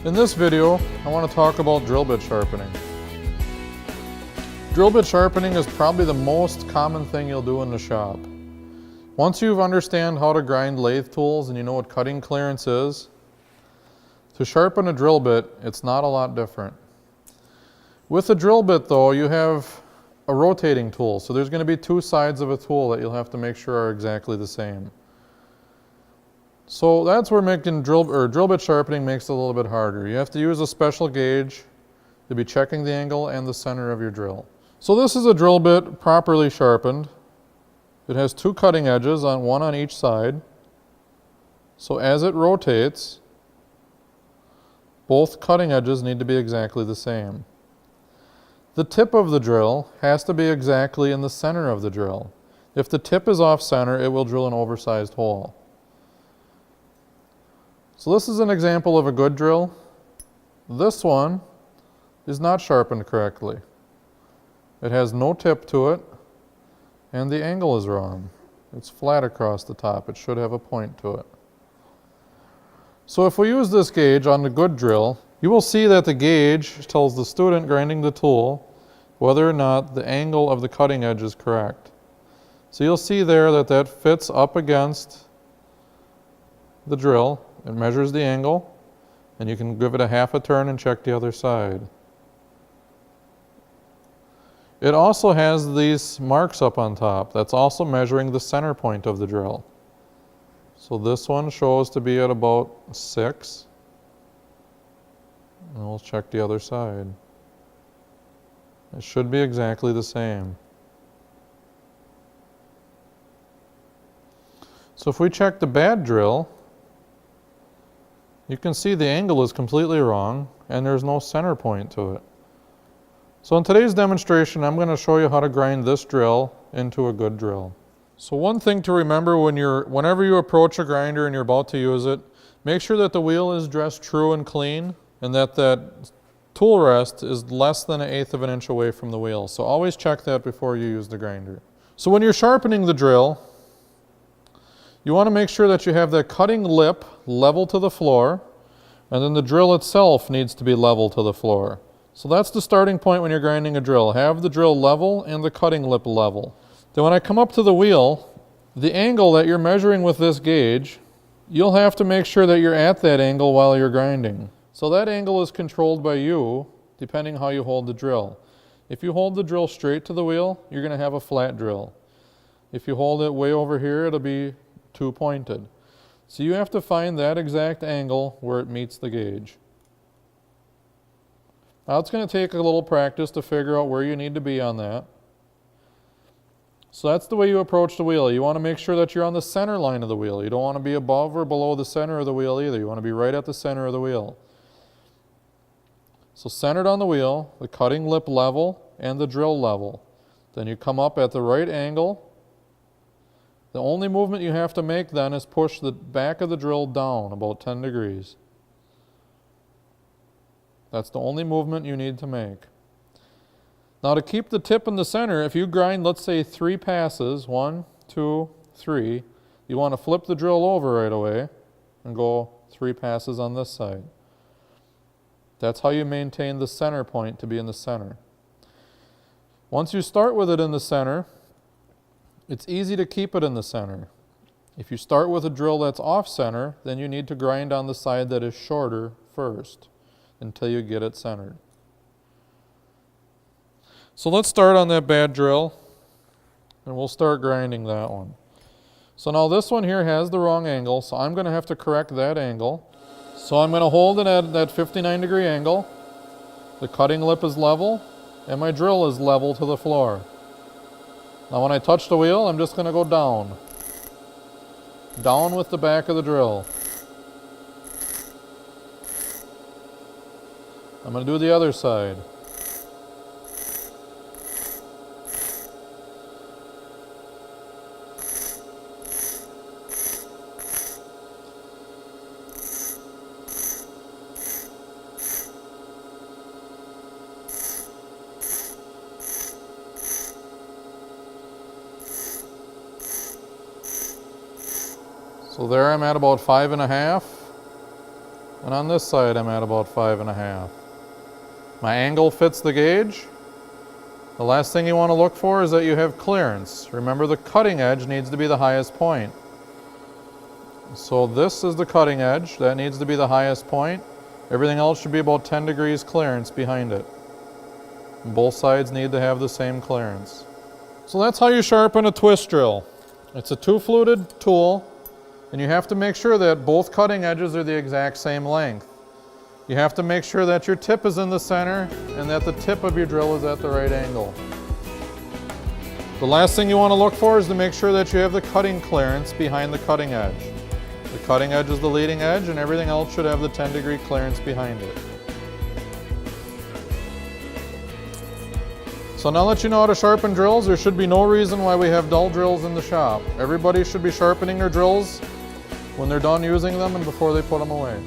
In this video, I want to talk about drill bit sharpening. Drill bit sharpening is probably the most common thing you'll do in the shop. Once you understand how to grind lathe tools and you know what cutting clearance is, to sharpen a drill bit, it's not a lot different. With a drill bit though, you have a rotating tool, so there's going to be two sides of a tool that you'll have to make sure are exactly the same. So that's where making drill bit sharpening makes it a little bit harder. You have to use a special gauge to be checking the angle and the center of your drill. So this is a drill bit properly sharpened. It has two cutting edges, one on each side. So as it rotates, both cutting edges need to be exactly the same. The tip of the drill has to be exactly in the center of the drill. If the tip is off center, it will drill an oversized hole. So this is an example of a good drill. This one is not sharpened correctly. It has no tip to it, and the angle is wrong. It's flat across the top. It should have a point to it. So if we use this gauge on the good drill, you will see that the gauge tells the student grinding the tool whether or not the angle of the cutting edge is correct. So you'll see there that that fits up against the drill. It measures the angle, and you can give it a half a turn and check the other side. It also has these marks up on top. That's also measuring the center point of the drill. So this one shows to be at about 6. And we'll check the other side. It should be exactly the same. So if we check the bad drill, you can see the angle is completely wrong and there's no center point to it. So in today's demonstration, I'm going to show you how to grind this drill into a good drill. So one thing to remember whenever you approach a grinder and you're about to use it, make sure that the wheel is dressed true and clean and that tool rest is less than 1/8 of an inch away from the wheel. So always check that before you use the grinder. So when you're sharpening the drill, you want to make sure that you have that cutting lip level to the floor, and then the drill itself needs to be level to the floor. So that's the starting point when you're grinding a drill. Have the drill level and the cutting lip level. Then when I come up to the wheel, the angle that you're measuring with this gauge, you'll have to make sure that you're at that angle while you're grinding. So that angle is controlled by you, depending how you hold the drill. If you hold the drill straight to the wheel, you're going to have a flat drill. If you hold it way over here, it'll be too pointed. So you have to find that exact angle where it meets the gauge. Now it's going to take a little practice to figure out where you need to be on that. So that's the way you approach the wheel. You want to make sure that you're on the center line of the wheel. You don't want to be above or below the center of the wheel either. You want to be right at the center of the wheel. So centered on the wheel, the cutting lip level and the drill level. Then you come up at the right angle. The only movement you have to make then is push the back of the drill down about 10 degrees. That's the only movement you need to make. Now to keep the tip in the center, if you grind, let's say 3 passes, 1, 2, 3, you want to flip the drill over right away and go 3 passes on this side. That's how you maintain the center point to be in the center. Once you start with it in the center, it's easy to keep it in the center. If you start with a drill that's off center, then you need to grind on the side that is shorter first until you get it centered. So let's start on that bad drill and we'll start grinding that one. So now this one here has the wrong angle, so I'm going to have to correct that angle. So I'm going to hold it at that 59-degree angle. The cutting lip is level and my drill is level to the floor. Now when I touch the wheel, I'm just going to go down. Down with the back of the drill. I'm going to do the other side. So there I'm at about 5.5. And on this side, I'm at about 5.5. My angle fits the gauge. The last thing you want to look for is that you have clearance. Remember, the cutting edge needs to be the highest point. So this is the cutting edge. That needs to be the highest point. Everything else should be about 10 degrees clearance behind it. Both sides need to have the same clearance. So that's how you sharpen a twist drill. It's a two-fluted tool, and you have to make sure that both cutting edges are the exact same length. You have to make sure that your tip is in the center and that the tip of your drill is at the right angle. The last thing you want to look for is to make sure that you have the cutting clearance behind the cutting edge. The cutting edge is the leading edge, and everything else should have the 10-degree clearance behind it. So now that you know how to sharpen drills, there should be no reason why we have dull drills in the shop. Everybody should be sharpening their drills when they're done using them and before they put them away.